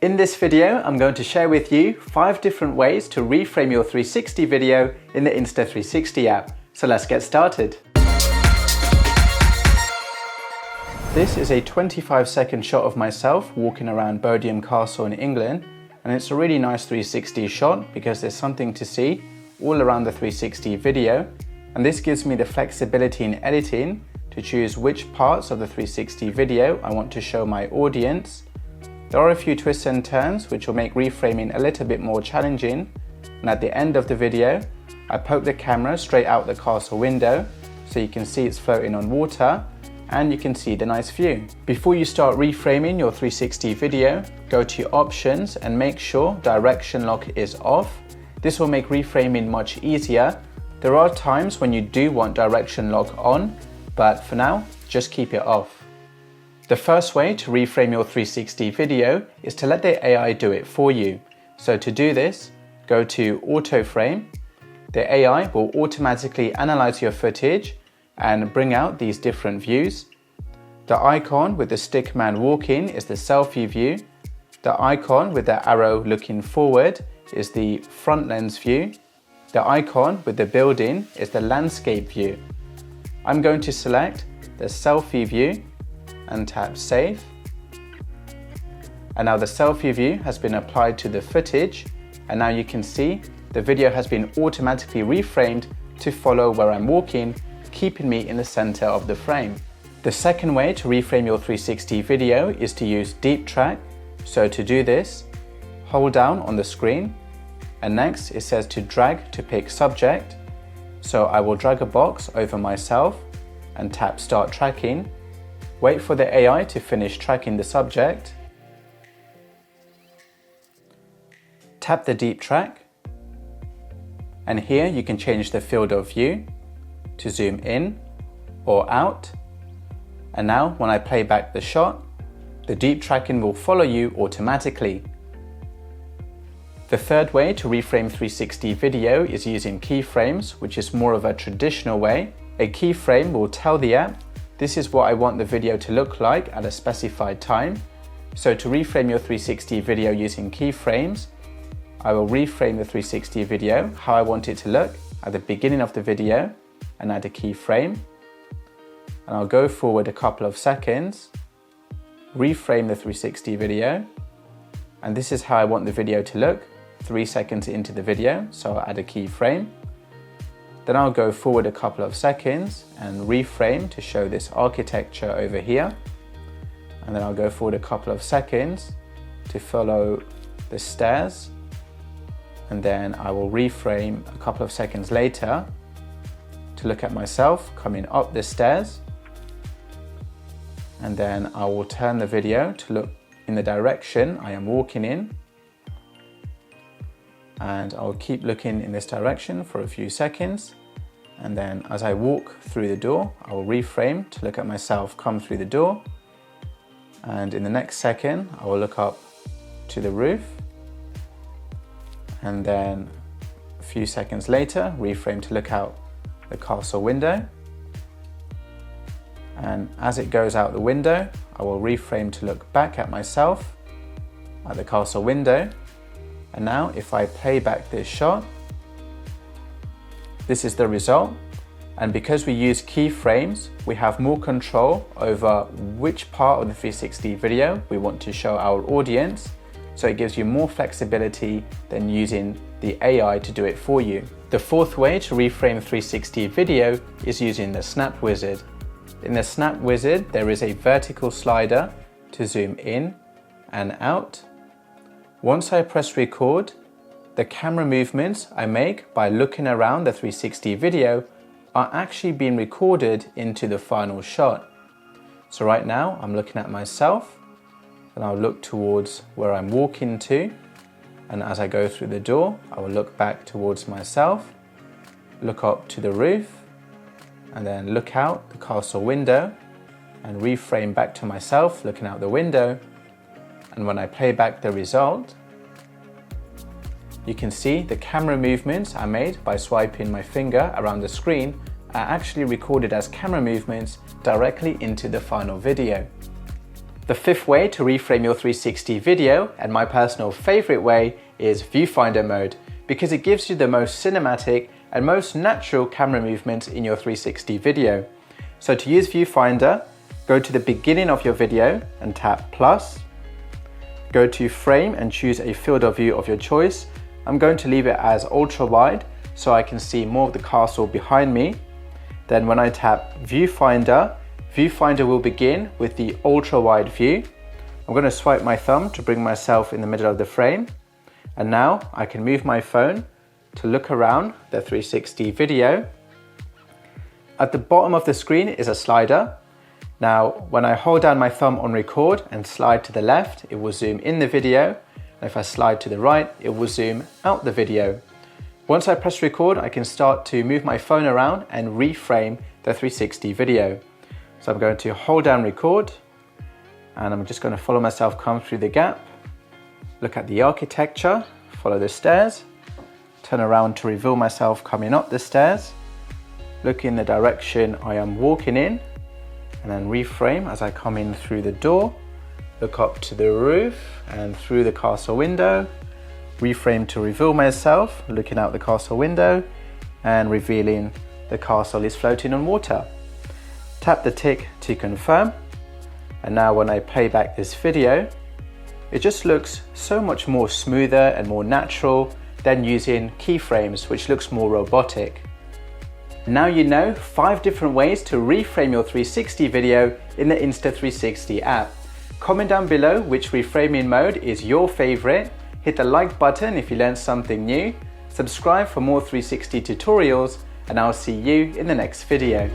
In this video, I'm going to share with you 5 different ways to reframe your 360 video in the Insta360 app. So let's get started. This is a 25-second shot of myself walking around Bodiam Castle in England, and it's a really nice 360 shot because there's something to see all around the 360 video, and this gives me the flexibility in editing to choose which parts of the 360 video I want to show my audience. There are a few twists and turns which will make reframing a little bit more challenging, and at the end of the video I poke the camera straight out the castle window so you can see it's floating on water and you can see the nice view. Before you start reframing your 360 video, go to your options and make sure direction lock is off. This will make reframing much easier. There are times when you do want direction lock on, but for now just keep it off. The first way to reframe your 360 video is to let the AI do it for you. So to do this, go to Auto Frame. The AI will automatically analyze your footage and bring out these different views. The icon with the stick man walking is the selfie view. The icon with the arrow looking forward is the front lens view. The icon with the building is the landscape view. I'm going to select the selfie view and tap Save. And now the selfie view has been applied to the footage, and now you can see the video has been automatically reframed to follow where I'm walking, keeping me in the center of the frame. The second way to reframe your 360 video is to use Deep Track. So to do this, hold down on the screen, and next it says to drag to pick subject. So I will drag a box over myself and tap Start Tracking. Wait for the AI to finish tracking the subject. Tap the Deep Track, and here you can change the field of view to zoom in or out. And now when I play back the shot, the deep tracking will follow you automatically. The third way to reframe 360 video is using keyframes, which is more of a traditional way. A keyframe will tell the app, this is what I want the video to look like at a specified time. So to reframe your 360 video using keyframes, I will reframe the 360 video how I want it to look at the beginning of the video and add a keyframe. And I'll go forward a couple of seconds, reframe the 360 video, and this is how I want the video to look 3 seconds into the video, so I'll add a keyframe. Then I'll go forward a couple of seconds and reframe to show this architecture over here. And then I'll go forward a couple of seconds to follow the stairs. And then I will reframe a couple of seconds later to look at myself coming up the stairs. And then I will turn the video to look in the direction I am walking in. And I'll keep looking in this direction for a few seconds, and then as I walk through the door I will reframe to look at myself come through the door, and in the next second I will look up to the roof, and then a few seconds later reframe to look out the castle window, and as it goes out the window I will reframe to look back at myself at the castle window. And now if I play back this shot, this is the result. And because we use keyframes, we have more control over which part of the 360 video we want to show our audience. So it gives you more flexibility than using the AI to do it for you. The fourth way to reframe 360 video is using the Snap Wizard. In the Snap Wizard, there is a vertical slider to zoom in and out. Once I press record, the camera movements I make by looking around the 360 video are actually being recorded into the final shot. So right now I'm looking at myself, and I'll look towards where I'm walking to, and as I go through the door I will look back towards myself, look up to the roof, and then look out the castle window and reframe back to myself looking out the window. And when I play back the result, you can see the camera movements I made by swiping my finger around the screen are actually recorded as camera movements directly into the final video. The fifth way to reframe your 360 video, and my personal favorite way, is ViewFinder mode, because it gives you the most cinematic and most natural camera movements in your 360 video. So to use ViewFinder, go to the beginning of your video and tap plus. Go to frame and choose a field of view of your choice. I'm going to leave it as ultra wide so I can see more of the castle behind me. Then when I tap ViewFinder, ViewFinder will begin with the ultra wide view. I'm going to swipe my thumb to bring myself in the middle of the frame. And now I can move my phone to look around the 360 video. At the bottom of the screen is a slider. Now, when I hold down my thumb on record and slide to the left, it will zoom in the video. And if I slide to the right, it will zoom out the video. Once I press record, I can start to move my phone around and reframe the 360 video. So I'm going to hold down record, and I'm just going to follow myself come through the gap. Look at the architecture, follow the stairs, turn around to reveal myself coming up the stairs, look in the direction I am walking in, and then reframe as I come in through the door, look up to the roof and through the castle window, reframe to reveal myself, looking out the castle window and revealing the castle is floating on water. Tap the tick to confirm, and now when I play back this video, it just looks so much more smoother and more natural than using keyframes, which looks more robotic. Now you know 5 different ways to reframe your 360 video in the Insta360 app. Comment down below which reframing mode is your favorite, hit the like button if you learned something new, subscribe for more 360 tutorials, and I'll see you in the next video.